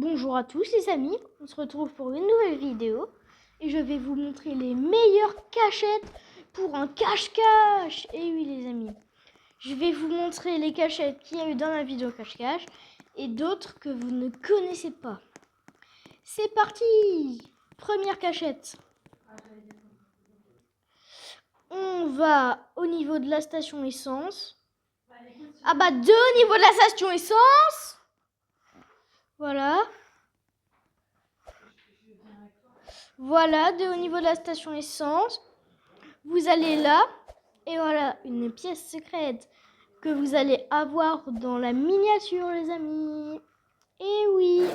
Bonjour à tous les amis, on se retrouve pour une nouvelle vidéo et je vais vous montrer les meilleures cachettes pour un cache-cache. Et oui les amis, je vais vous montrer les cachettes qu'il y a eu dans la vidéo cache-cache et d'autres que vous ne connaissez pas. C'est parti! Première cachette. On va au niveau de la station essence. Ah bah deux au niveau de la station essence. Voilà. Voilà, deux au niveau de la station essence. Vous allez là. Et voilà, une pièce secrète que vous allez avoir dans la miniature, les amis. Et oui.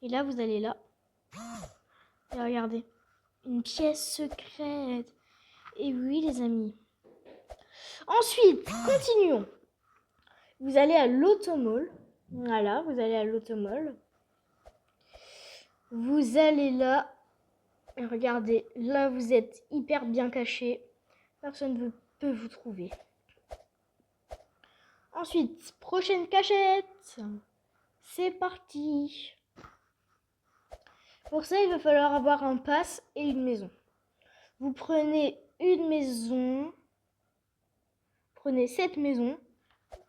Et là, vous allez là. Et regardez, une pièce secrète. Et oui, les amis. Ensuite, continuons. Vous allez à l'automall. Voilà, vous allez à l'automall. Vous allez là. Et regardez, là, vous êtes hyper bien caché. Personne ne peut vous trouver. Ensuite, prochaine cachette. C'est parti. Pour ça, il va falloir avoir un pass et une maison. Vous prenez une maison. Prenez cette maison.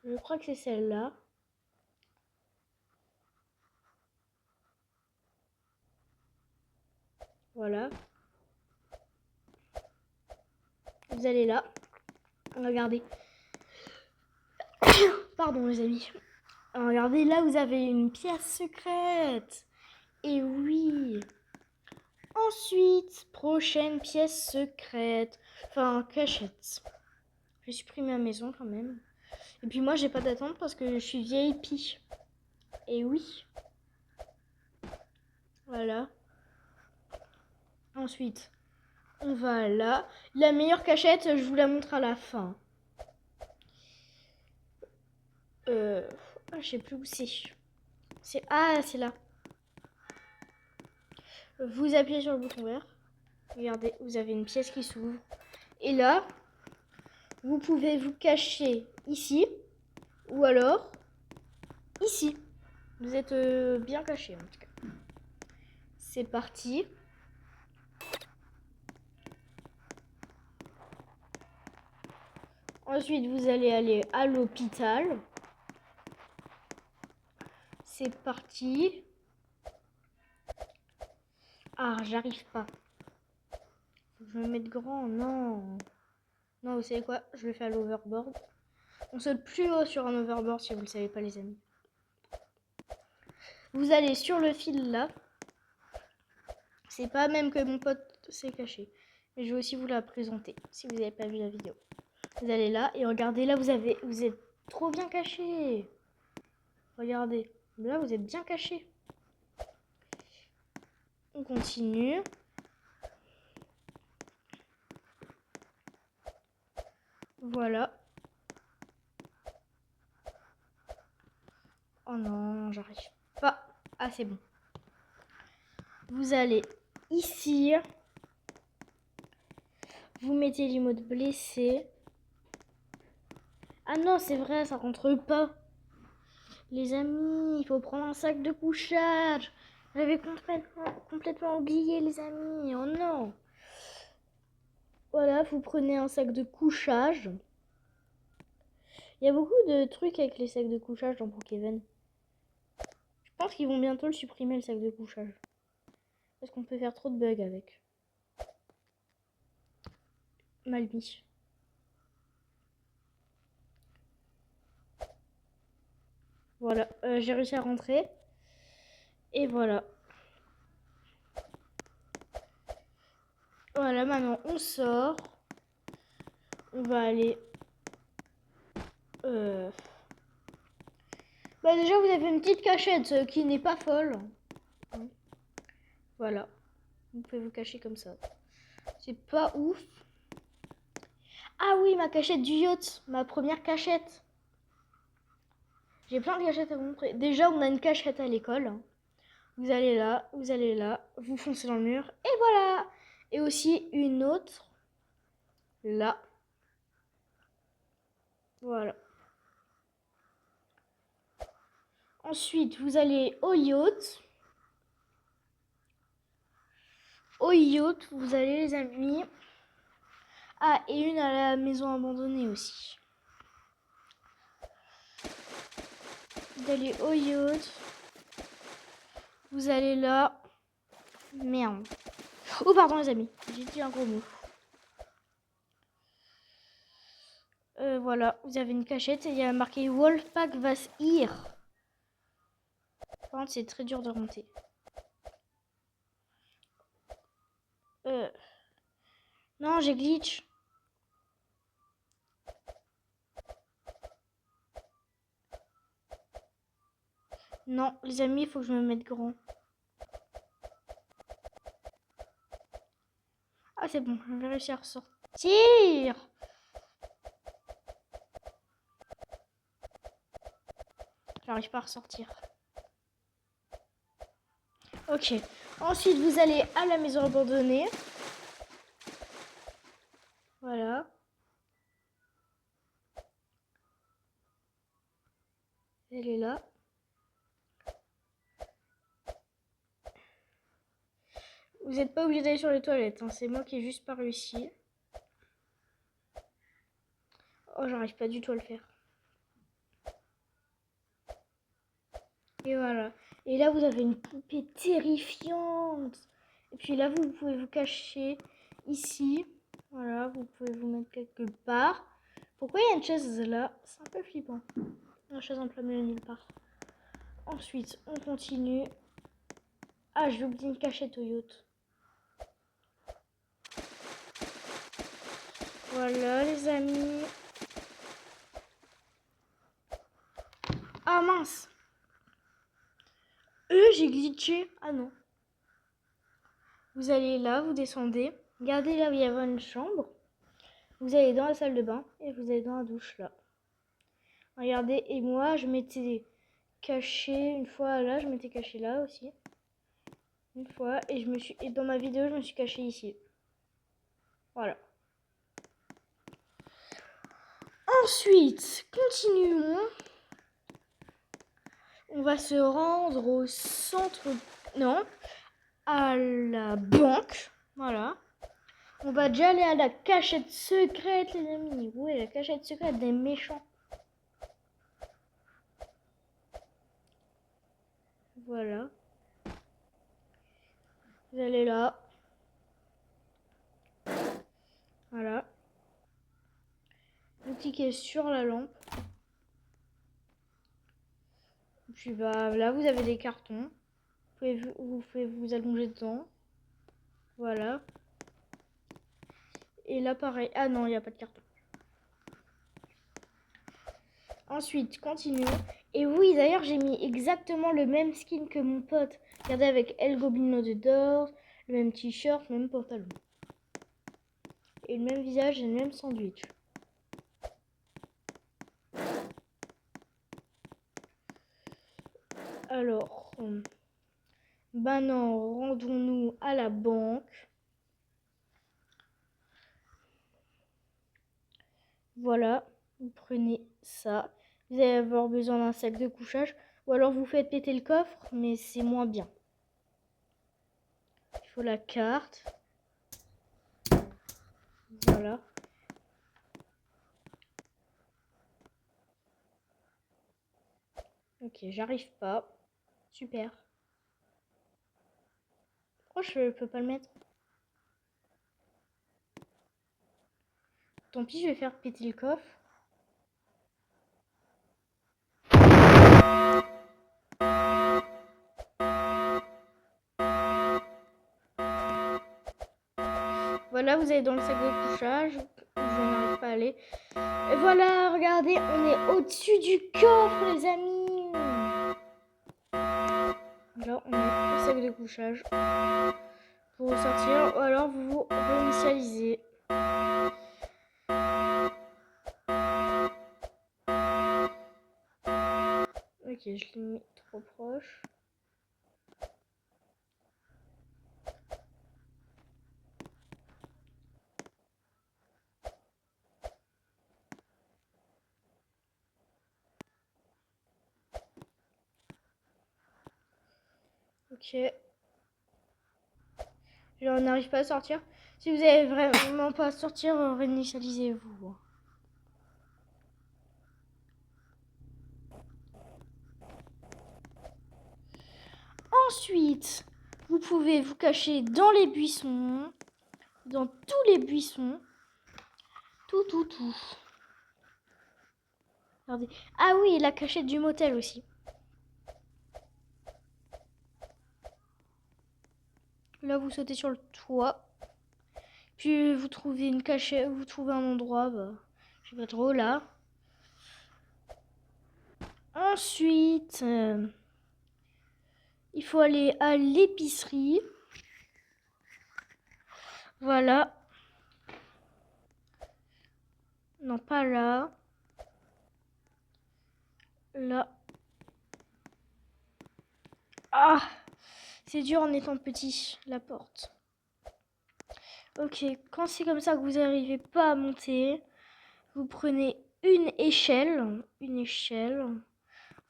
Je crois que c'est celle-là. Voilà. Vous allez là. Regardez. Pardon les amis. Regardez, là vous avez une pièce secrète. Et oui. Ensuite, prochaine pièce secrète. Enfin, cachette. Je vais supprimer ma maison quand même. Et puis moi, j'ai pas d'attente parce que je suis vieille pie. Et oui. Voilà. Ensuite, on va là. La meilleure cachette, je vous la montre à la fin. Je sais plus où c'est. Ah, c'est là. Vous appuyez sur le bouton vert. Regardez, vous avez une pièce qui s'ouvre. Et là, vous pouvez vous cacher ici. Ou alors, ici. Vous êtes bien caché en tout cas. C'est parti. Ensuite, vous allez aller à l'hôpital. C'est parti. Ah, j'arrive pas. Faut que je me mette grand. Non. Non, vous savez quoi? Je le fais à l'overboard. On saute plus haut sur un overboard si vous ne le savez pas, les amis. Vous allez sur le fil là. C'est pas même que mon pote s'est caché. Mais je vais aussi vous la présenter si vous n'avez pas vu la vidéo. Vous allez là et regardez là, vous êtes trop bien caché. Regardez, là vous êtes bien caché. On continue. Voilà. Oh non, j'arrive pas. Ah, c'est bon. Vous allez ici. Vous mettez l'emote blessé. Ah non, c'est vrai, ça rentre pas. Les amis, il faut prendre un sac de couchage. J'avais complètement oublié, les amis. Oh non. Voilà, vous prenez un sac de couchage. Il y a beaucoup de trucs avec les sacs de couchage dans Pokémon. Je pense qu'ils vont bientôt le supprimer, le sac de couchage. Parce qu'on peut faire trop de bugs avec. Mal mis. Voilà, j'ai réussi à rentrer. Et voilà. Voilà, maintenant on sort. On va aller... Bah déjà, vous avez une petite cachette qui n'est pas folle. Voilà. Vous pouvez vous cacher comme ça. C'est pas ouf. Ah oui, ma cachette du yacht. Ma première cachette. J'ai plein de cachettes à vous montrer. Déjà, on a une cachette à l'école. Vous allez là, vous foncez dans le mur. Et voilà. Et aussi une autre. Là. Voilà. Ensuite, vous allez au yacht. Au yacht, vous allez les amis. Ah, et une à la maison abandonnée aussi. Vous allez au yacht. Vous allez là. Merde. Oh pardon les amis, j'ai dit un gros mot. Voilà, vous avez une cachette et il y a marqué Wolfpack was hier. Par contre, c'est très dur de remonter. Non, j'ai glitch. Non, les amis, il faut que je me mette grand. Ah, c'est bon, je vais réussir à ressortir. J'arrive pas à ressortir. Ok. Ensuite, vous allez à la maison abandonnée. Voilà. Elle est là. Vous n'êtes pas obligé d'aller sur les toilettes. Hein. C'est moi qui ai juste pas réussi. Oh, j'arrive pas du tout à le faire. Et voilà. Et là, vous avez une poupée terrifiante. Et puis là, vous pouvez vous cacher ici. Voilà, vous pouvez vous mettre quelque part. Pourquoi il y a une chaise là? C'est un peu flippant. Une chaise en plein milieu nulle part. Ensuite, on continue. Ah, j'ai oublié une cachette au yacht. Voilà, les amis. Ah, mince. J'ai glitché. Ah non. Vous allez là, vous descendez. Regardez là où il y avait une chambre. Vous allez dans la salle de bain et vous allez dans la douche là. Regardez, et moi je m'étais caché une fois là, je m'étais caché là aussi. Une fois, et dans ma vidéo je me suis caché ici. Voilà. Ensuite, continuons. On va se rendre au centre, non, à la banque. Voilà. On va déjà aller à la cachette secrète, les amis. Oui, la cachette secrète des méchants. Voilà. Vous allez là. Voilà. Vous cliquez sur la lampe. Puis bah là vous avez des cartons. Vous pouvez vous allonger dedans. Voilà. Et là pareil. Ah non, il n'y a pas de carton. Ensuite, continuons. Et oui, d'ailleurs, j'ai mis exactement le même skin que mon pote. Regardez, avec El Goblino de Dor, le même t-shirt, le même pantalon. Et le même visage et le même sandwich. Alors, maintenant, rendons-nous à la banque. Voilà, vous prenez ça. Vous allez avoir besoin d'un sac de couchage. Ou alors vous faites péter le coffre, mais c'est moins bien. Il faut la carte. Voilà. Ok, j'arrive pas. Super. Pourquoi je peux pas le mettre? Tant pis, je vais faire péter le coffre. Voilà, vous allez dans le sac de couchage. Je n'arrive pas à aller. Et voilà, regardez, on est au-dessus du coffre, les amis. Là, on est au sac de couchage. Pour ressortir, ou alors vous vous réinitialisez. Ok, je l'ai mis trop proche. Ok. On n'arrive pas à sortir. Si vous n'avez vraiment pas à sortir, réinitialisez-vous. Ensuite, vous pouvez vous cacher dans les buissons. Dans tous les buissons. Tout. Regardez. Ah oui, la cachette du motel aussi. Là, vous sautez sur le toit. Puis vous trouvez une cachette, vous trouvez un endroit, je sais pas trop là. Ensuite, il faut aller à l'épicerie. Voilà. Non, pas là. Là. Ah, c'est dur en étant petit, la porte. Ok, quand c'est comme ça que vous n'arrivez pas à monter, vous prenez une échelle,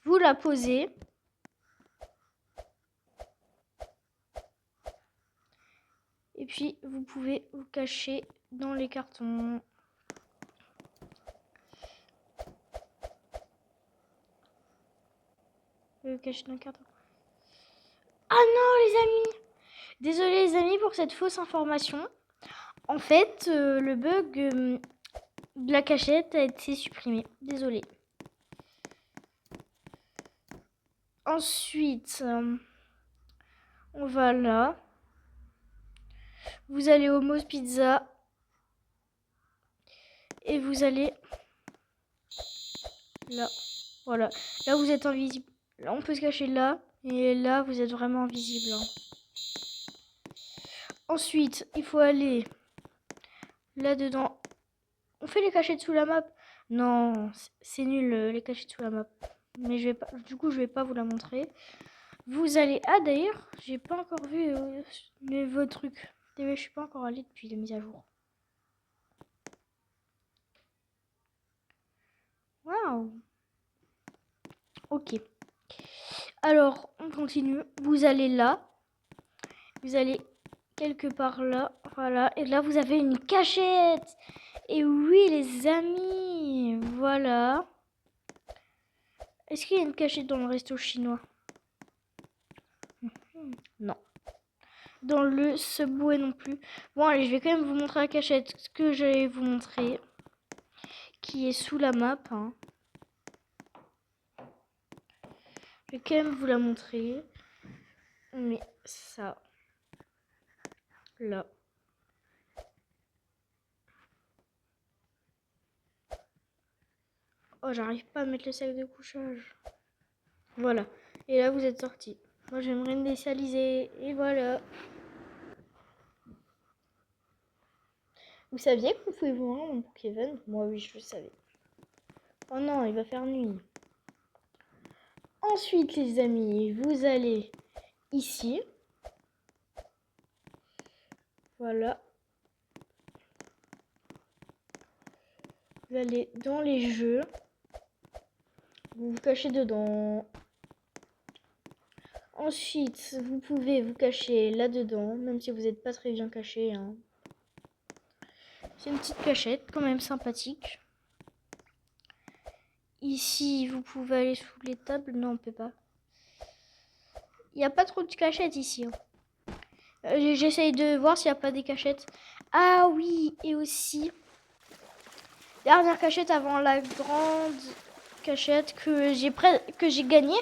vous la posez. Et puis, vous pouvez vous cacher dans les cartons. Vous cacher dans le carton. Ah non, les amis! Désolé les amis pour cette fausse information. En fait, le bug de la cachette a été supprimé. Désolé. Ensuite, on va là. Vous allez au Mo's Pizza. Et vous allez là. Voilà. Là, vous êtes invisible. Là, on peut se cacher là. Et là, vous êtes vraiment invisible. Ensuite, il faut aller là-dedans. On fait les cachettes sous la map. Non, c'est nul les cachettes sous la map. Mais je vais pas. Du coup, je vais pas vous la montrer. Vous allez. Ah d'ailleurs, j'ai pas encore vu vos trucs. Je suis pas encore allée depuis les mises à jour. Waouh. Ok. Alors, on continue. Vous allez là. Vous allez quelque part là. Voilà. Et là, vous avez une cachette. Et oui, les amis. Voilà. Est-ce qu'il y a une cachette dans le resto chinois? Non. Dans le Subway non plus. Bon, allez, je vais quand même vous montrer la cachette. Ce que j'allais vous montrer. Qui est sous la map. Hein. Je vais quand même vous la montrer. Mais ça. Là. Oh, j'arrive pas à mettre le sac de couchage. Voilà. Et là, vous êtes sorti. Moi, j'aimerais me décialiser. Et voilà. Vous saviez que vous pouvez vous rendre pour Kevin? Moi, oui, je le savais. Oh non, il va faire nuit. Ensuite, les amis, vous allez ici. Voilà. Vous allez dans les jeux. Vous vous cachez dedans. Ensuite, vous pouvez vous cacher là-dedans, même si vous n'êtes pas très bien caché. Hein. C'est une petite cachette, quand même sympathique. Ici, vous pouvez aller sous les tables. Non, on peut pas. Il n'y a pas trop de cachettes ici. Hein. J'essaye de voir s'il n'y a pas des cachettes. Ah oui, et aussi, dernière cachette avant la grande cachette que j'ai gagnée.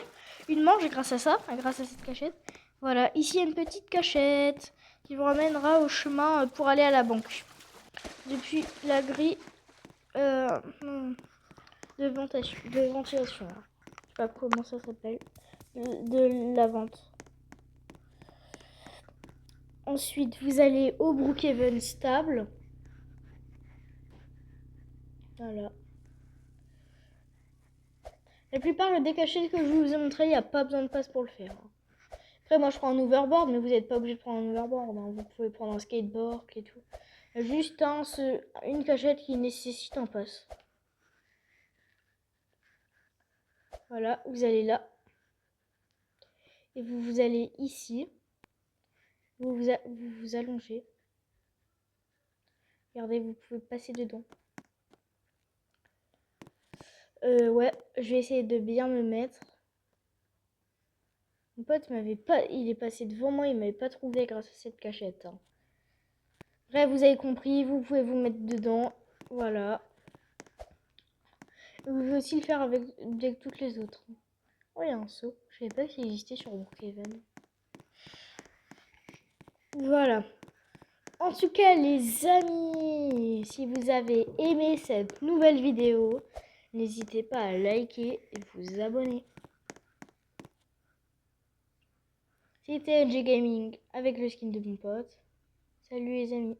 Une manche grâce à ça, grâce à cette cachette. Voilà, ici il y a une petite cachette qui vous ramènera au chemin pour aller à la banque. Depuis la grille de ventilation. Je sais pas comment ça s'appelle. De la vente. Ensuite, vous allez au Brookhaven Stable. Voilà. La plupart des cachettes que je vous ai montré, il n'y a pas besoin de passe pour le faire. Après, moi, je prends un overboard, mais vous n'êtes pas obligé de prendre un overboard. Hein. Vous pouvez prendre un skateboard et tout. Juste une cachette qui nécessite un pass. Voilà, vous allez là. Et vous allez ici. Vous allongez. Regardez, vous pouvez passer dedans. Ouais, je vais essayer de bien me mettre. Mon pote m'avait pas... Il est passé devant moi, il m'avait pas trouvé grâce à cette cachette. Hein. Bref, vous avez compris, vous pouvez vous mettre dedans. Voilà. Vous pouvez aussi le faire avec toutes les autres. Oh, il y a un seau. Je savais pas qu'il existait sur Brookhaven. Voilà. En tout cas, les amis, si vous avez aimé cette nouvelle vidéo, n'hésitez pas à liker et vous abonner. C'était LG Gaming avec le skin de mon pote. Salut les amis.